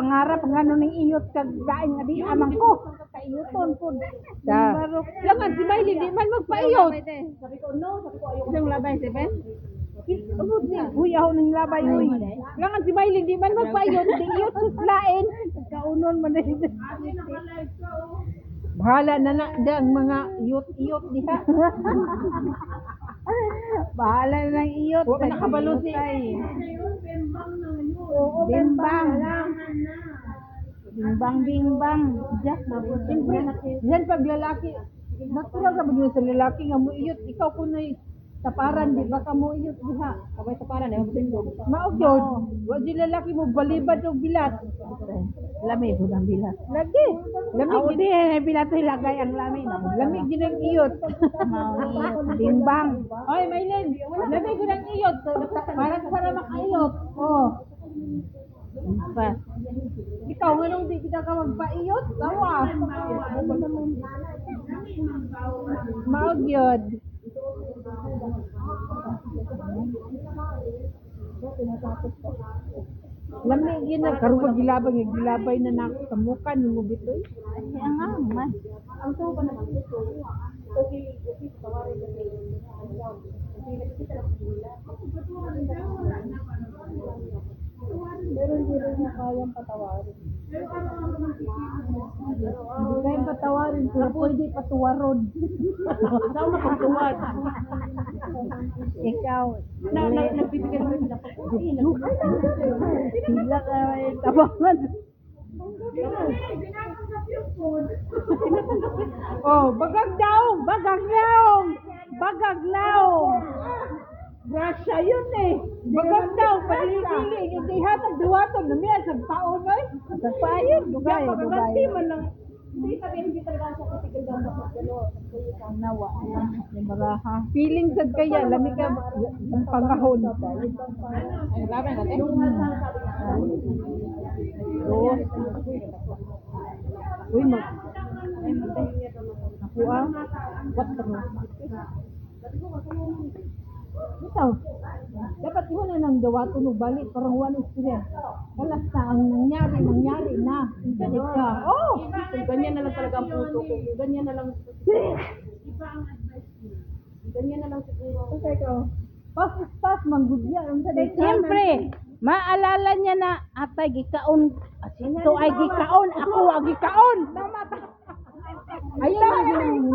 pangarap ngano ning iyot kag daing nga di amang ko. Kaiyoton pud. Langan si Miley di man magpaiyot. Sabi ko, no. Sabi ko, ayoko. Isang labay, Seven? Abot ni, huyaw ng labay, uy. Langan si Miley, di man magpaiyot, di iyot suslain. Kaunon man na ito. Bahala na na dyan, mga iyot-iyot diha. Bahala na ng iyot. Huwag ka nakabalo si... Bimbang. Bimbang. Diyak, siyempre, yan pag lalaki, natural ka ba dun sa lalaki nga mo iyot, ikaw ko na taparan, di ba ka mo iyot diha? Kabay sa para na, yung sindog. Maugyod, wag yung lalaki mo balibad o bilat. Lami po ng bilat. Lagi. Lamig gini eh, bilat ay lagay ang lami. Lamig gini ang iyot. Bimbang. Oy, Maylin, lamig gini ang iyot. Para makaiyot. Oh. Pa. Ikaw, nganong di kita ka magpaiyot? Tawa. Maugyod. Lamig yun na, karong gilabay na nakamukan ni mo bitoy. Ay, ang man. Ang tuwa pa naman ito. Okay, tawarin na kayo. Okay, nakikita lang sila. Pero hindi rin niya kayang patawarin. Hindi kayang patawarin, pero pwede patuwarod. Ikaw makatuwad. Ikaw. Nagbibigyan mo sila pag Sila ka may tabangan. Oh, bagag daw. Grasya yun eh. Bagag daw, palili-pili. Hindi hatag duwaton na miya sa taon ay. Sa payon, dugay. Pagkaganti man lang. Hindi sabihin hindi talaga sa katigil daw sa pagkalo. Nawa. Yung maraha. Feeling sad kaya, lamig ka ang pangahon. Ay, laban natin. Uy, ako ah. What the ito, dapat yun na nang dawato no balik, parang one experience. Kalas na ang nangyari na. Ganit ka. Oh! Kung ganyan na lang talaga ang puso ko. Kung ganyan na lang. Ganyan na lang siguro. Okay ko. Pas, manggudya. Siyempre, maalala niya na atay gikaon. Ito ay gikaon, ako ay gikaon. Ayun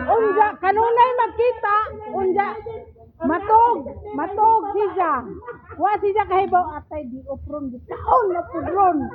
unja, kanunay magkita, unja, matog siya. Wa siya kahibaw atay di opron gikaon na pudron.